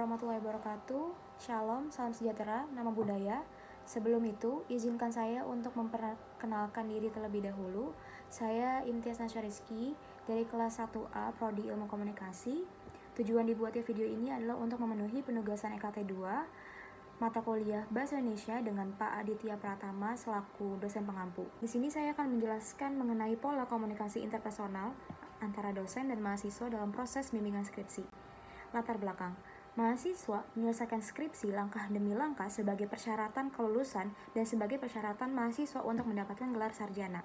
warahmatullahi wabarakatuh. Shalom, salam sejahtera, nama budaya. Sebelum itu, izinkan saya untuk memperkenalkan diri terlebih dahulu. Saya Imtiaz Nasya Rizky dari kelas 1A Prodi Ilmu Komunikasi. Tujuan dibuatnya video ini adalah untuk memenuhi penugasan EKT 2 mata kuliah Bahasa Indonesia dengan Pak Aditya Pratama selaku dosen pengampu. Di sini saya akan menjelaskan mengenai pola komunikasi interpersonal antara dosen dan mahasiswa dalam proses bimbingan skripsi. Latar belakang. Mahasiswa menyelesaikan skripsi langkah demi langkah sebagai persyaratan kelulusan dan sebagai persyaratan mahasiswa untuk mendapatkan gelar sarjana.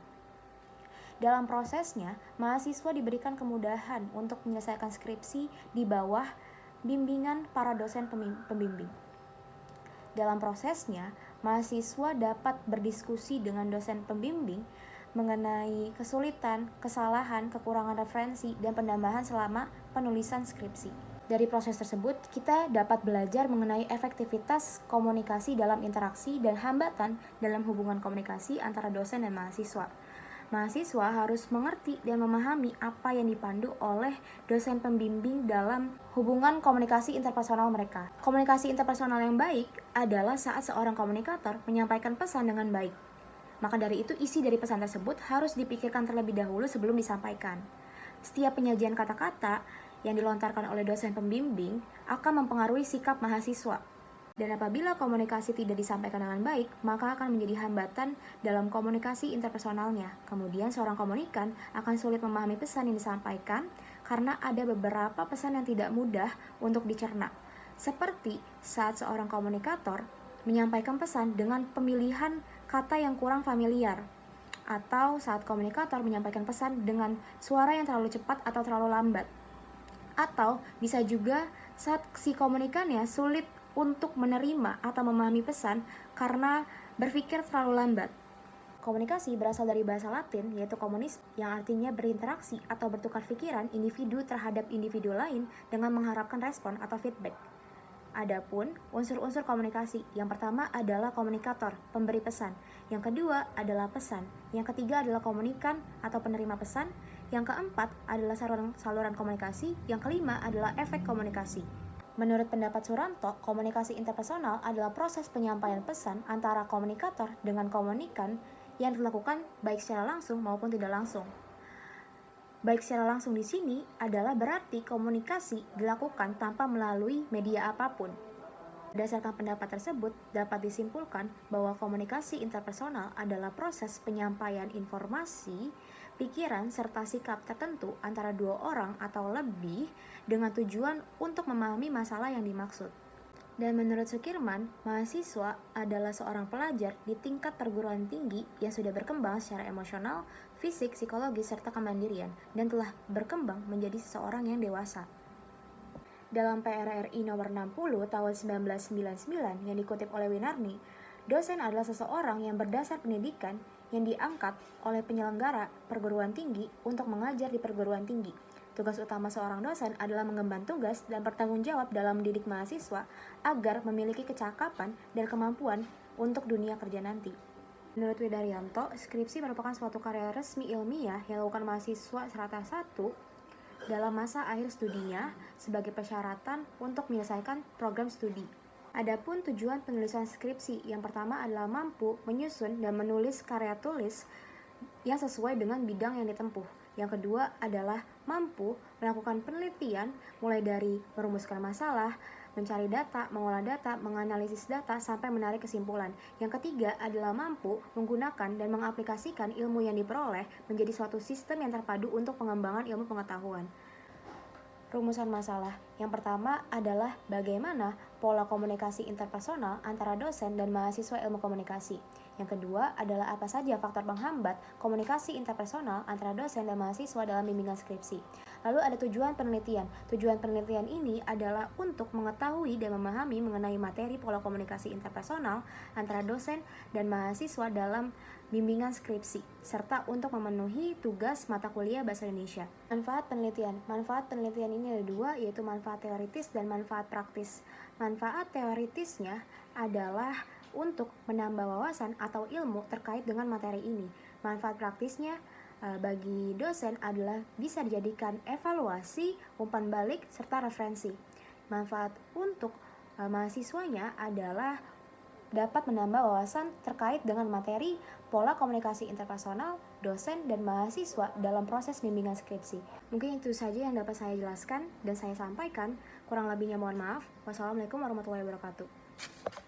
Dalam prosesnya, mahasiswa diberikan kemudahan untuk menyelesaikan skripsi di bawah bimbingan para dosen pembimbing. Dalam prosesnya, mahasiswa dapat berdiskusi dengan dosen pembimbing mengenai kesulitan, kesalahan, kekurangan referensi, dan penambahan selama penulisan skripsi. Dari proses tersebut, kita dapat belajar mengenai efektivitas komunikasi dalam interaksi dan hambatan dalam hubungan komunikasi antara dosen dan mahasiswa. Mahasiswa harus mengerti dan memahami apa yang dipandu oleh dosen pembimbing dalam hubungan komunikasi interpersonal mereka. Komunikasi interpersonal yang baik adalah saat seorang komunikator menyampaikan pesan dengan baik. Maka dari itu, isi dari pesan tersebut harus dipikirkan terlebih dahulu sebelum disampaikan. Setiap penyajian kata-kata yang dilontarkan oleh dosen pembimbing akan mempengaruhi sikap mahasiswa. Dan apabila komunikasi tidak disampaikan dengan baik, maka akan menjadi hambatan dalam komunikasi interpersonalnya. Kemudian seorang komunikan akan sulit memahami pesan yang disampaikan karena ada beberapa pesan yang tidak mudah untuk dicerna. Seperti saat seorang komunikator menyampaikan pesan dengan pemilihan kata yang kurang familiar, atau saat komunikator menyampaikan pesan dengan suara yang terlalu cepat atau terlalu lambat. Atau bisa juga saat si komunikannya sulit untuk menerima atau memahami pesan karena berpikir terlalu lambat. Komunikasi berasal dari bahasa Latin yaitu komunis, yang artinya berinteraksi atau bertukar pikiran individu terhadap individu lain dengan mengharapkan respon atau feedback. Adapun unsur-unsur komunikasi, yang pertama adalah komunikator, pemberi pesan. Yang kedua adalah pesan. Yang ketiga adalah komunikan atau penerima pesan. Yang keempat adalah saluran komunikasi. Yang kelima adalah efek komunikasi. Menurut pendapat Suranto, komunikasi interpersonal adalah proses penyampaian pesan antara komunikator dengan komunikan yang dilakukan baik secara langsung maupun tidak langsung. Baik secara langsung di sini adalah berarti komunikasi dilakukan tanpa melalui media apapun. Berdasarkan pendapat tersebut, dapat disimpulkan bahwa komunikasi interpersonal adalah proses penyampaian informasi, pikiran, serta sikap tertentu antara dua orang atau lebih dengan tujuan untuk memahami masalah yang dimaksud. Dan menurut Sukirman, mahasiswa adalah seorang pelajar di tingkat perguruan tinggi yang sudah berkembang secara emosional, fisik, psikologis, serta kemandirian, dan telah berkembang menjadi seseorang yang dewasa. Dalam PRRI nomor 60 tahun 1999 yang dikutip oleh Winarni, dosen adalah seseorang yang berdasar pendidikan yang diangkat oleh penyelenggara perguruan tinggi untuk mengajar di perguruan tinggi. Tugas utama seorang dosen adalah mengemban tugas dan bertanggung jawab dalam mendidik mahasiswa agar memiliki kecakapan dan kemampuan untuk dunia kerja nanti. Menurut Widaryanto, skripsi merupakan suatu karya resmi ilmiah yang dilakukan mahasiswa serata 1 dalam masa akhir studinya sebagai persyaratan untuk menyelesaikan program studi. Adapun tujuan penulisan skripsi, yang pertama adalah mampu menyusun dan menulis karya tulis yang sesuai dengan bidang yang ditempuh. Yang kedua adalah mampu melakukan penelitian mulai dari merumuskan masalah, mencari data, mengolah data, menganalisis data, sampai menarik kesimpulan. Yang ketiga adalah mampu menggunakan dan mengaplikasikan ilmu yang diperoleh menjadi suatu sistem yang terpadu untuk pengembangan ilmu pengetahuan. Rumusan masalah. Yang pertama adalah bagaimana pola komunikasi interpersonal antara dosen dan mahasiswa ilmu komunikasi. Yang kedua adalah apa saja faktor penghambat komunikasi interpersonal antara dosen dan mahasiswa dalam bimbingan skripsi. Lalu ada tujuan penelitian. Tujuan penelitian ini adalah untuk mengetahui dan memahami mengenai materi pola komunikasi interpersonal antara dosen dan mahasiswa dalam bimbingan skripsi, serta untuk memenuhi tugas mata kuliah Bahasa Indonesia. Manfaat penelitian. Manfaat penelitian ini ada dua, yaitu manfaat teoritis dan manfaat praktis. Manfaat teoritisnya adalah untuk menambah wawasan atau ilmu terkait dengan materi ini. Manfaat praktisnya bagi dosen adalah bisa dijadikan evaluasi, umpan balik, serta referensi. Manfaat untuk mahasiswanya adalah dapat menambah wawasan terkait dengan materi, pola komunikasi interpersonal, dosen, dan mahasiswa dalam proses bimbingan skripsi. Mungkin itu saja yang dapat saya jelaskan dan saya sampaikan. Kurang lebihnya mohon maaf. Wassalamualaikum warahmatullahi wabarakatuh.